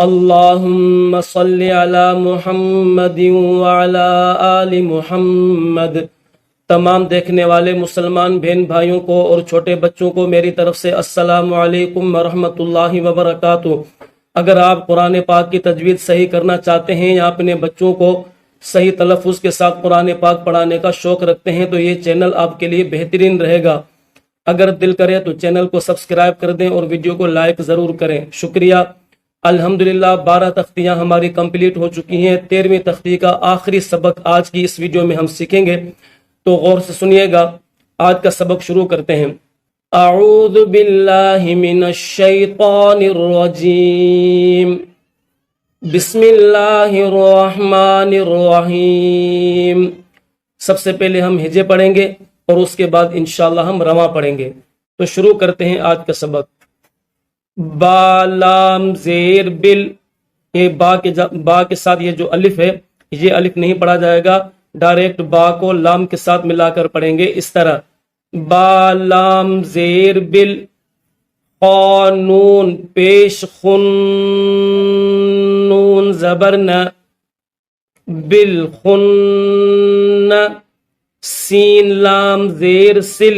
اللہم صلی علی محمد وعلی آل محمد۔ تمام دیکھنے والے مسلمان بہن بھائیوں کو اور چھوٹے بچوں کو میری طرف سے السلام علیکم ورحمۃ اللہ وبرکاتہ۔ اگر آپ قرآن پاک کی تجوید صحیح کرنا چاہتے ہیں یا اپنے بچوں کو صحیح تلفظ کے ساتھ قرآن پاک پڑھانے کا شوق رکھتے ہیں تو یہ چینل آپ کے لیے بہترین رہے گا۔ اگر دل کرے تو چینل کو سبسکرائب کر دیں اور ویڈیو کو لائک ضرور کریں، شکریہ۔ الحمدللہ 12 تختیاں ہماری کمپلیٹ ہو چکی ہیں۔ 13ویں تختی کا آخری سبق آج کی اس ویڈیو میں ہم سیکھیں گے، تو غور سے سنیے گا۔ آج کا سبق شروع کرتے ہیں۔ اعوذ باللہ من الشیطان الرجیم، بسم اللہ الرحمن الرحیم۔ سب سے پہلے ہم ہجے پڑھیں گے اور اس کے بعد انشاءاللہ ہم رواں پڑھیں گے۔ تو شروع کرتے ہیں آج کا سبق۔ با لام زیر بل، یہ با کے ساتھ یہ جو الف ہے یہ الف نہیں پڑھا جائے گا، ڈائریکٹ با کو لام کے ساتھ ملا کر پڑھیں گے اس طرح۔ با لام زیر بل، قانون پیش خن نون زبر ن، بل خن، سین لام زیر سل،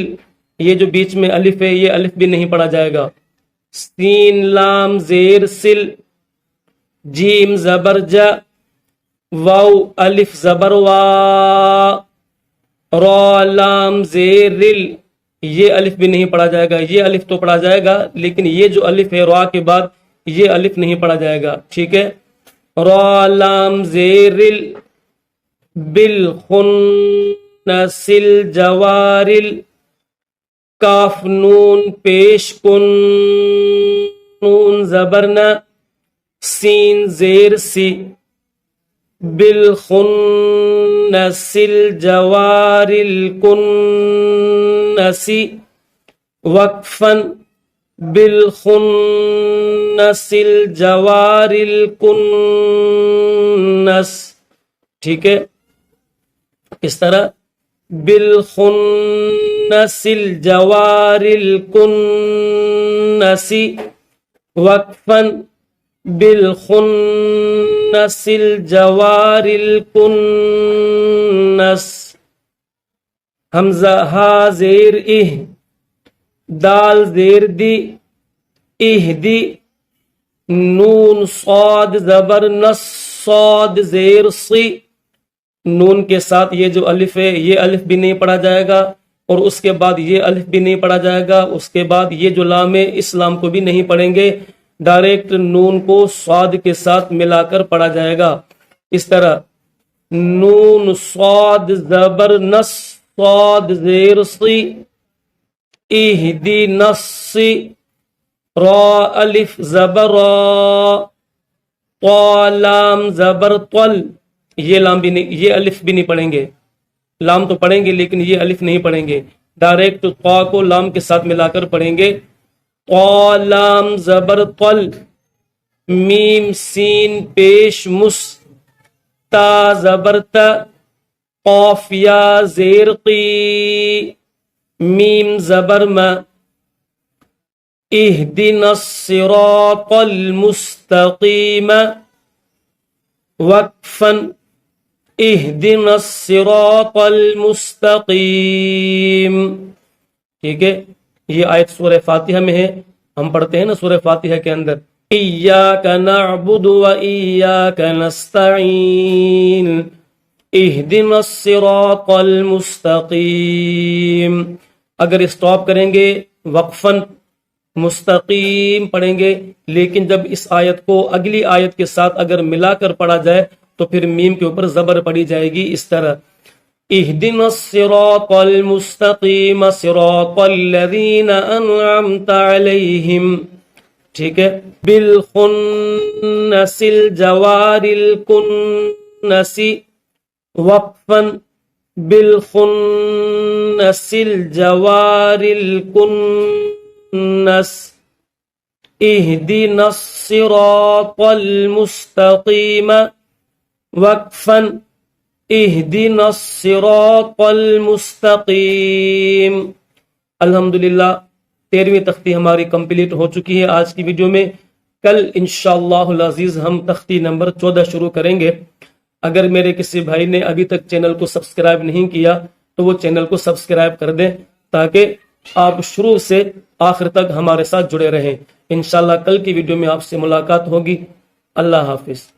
یہ جو بیچ میں الف ہے یہ الف بھی نہیں پڑھا جائے گا، سین لام زیر سل، جیم زبر جا، واو الف زبر وا، را لام زیر رل، یہ الف بھی نہیں پڑھا جائے گا، یہ الف تو پڑھا جائے گا لیکن یہ جو الف ہے را کے بعد یہ الف نہیں پڑھا جائے گا، ٹھیک ہے۔ را لام زیر رل، بل خن سل جوارل، کاف نون پیش کن نون زبرنا، سین زیر سی، بالخن سل جوارل کنسی، وقفن بالخن سل جوارل کنس، ٹھیک ہے۔ اس طرح بالخنس الجوار الکنس، وقفا بالخنس الجوار الکنس، حمزہ ہا زیر اہ، دال زیر دی، اہدی، نون صاد زبر نس، صاد زیر صی، نون کے ساتھ یہ جو الف ہے یہ الف بھی نہیں پڑھا جائے گا اور اس کے بعد یہ الف بھی نہیں پڑھا جائے گا، اس کے بعد یہ جو لام ہے اس لام کو بھی نہیں پڑھیں گے، ڈائریکٹ نون کو صاد کے ساتھ ملا کر پڑھا جائے گا اس طرح۔ نون صاد زبر نس، صاد زیر صی، اہدی نصی، را الف زبر را، طا لام زبر طل، یہ لام بھی نہیں، یہ الف بھی نہیں پڑھیں گے، لام تو پڑھیں گے لیکن یہ الف نہیں پڑھیں گے، ڈائریکٹ طا کو لام کے ساتھ ملا کر پڑھیں گے۔ طا لام زبر طل، میم سین پیش مس، تا زبر تا، قاف یا زیر قی، میم زبر ما، اہدنا الصراط المستقیم، وقفا اہدنا الصراط المستقیم، ٹھیک ہے۔ یہ آیت سورہ فاتحہ میں ہے، ہم پڑھتے ہیں نا سورہ فاتحہ کے اندر، ایاک نعبد و ایاک نستعین، اہدنا الصراط المستقیم۔ اگر اسٹاپ کریں گے وقفاً مستقیم پڑھیں گے، لیکن جب اس آیت کو اگلی آیت کے ساتھ اگر ملا کر پڑھا جائے تو پھر میم کے اوپر زبر پڑی جائے گی اس طرح۔ اہدنا الصراط المستقیم صراط الذین انعمت علیہم، ٹھیک ہے۔ بالخنس الجوار الکنس، وقفا بالخنس الجوار الکنس، اہدنا الصراط المستقیم، وقفا اہدنا الصراط المستقیم۔ الحمدللہ 13ویں تختی ہماری کمپلیٹ ہو چکی ہے آج کی ویڈیو میں۔ کل انشاءاللہ العزیز ہم تختی نمبر 14 شروع کریں گے۔ اگر میرے کسی بھائی نے ابھی تک چینل کو سبسکرائب نہیں کیا تو وہ چینل کو سبسکرائب کر دیں تاکہ آپ شروع سے آخر تک ہمارے ساتھ جڑے رہیں۔ انشاءاللہ کل کی ویڈیو میں آپ سے ملاقات ہوگی۔ اللہ حافظ۔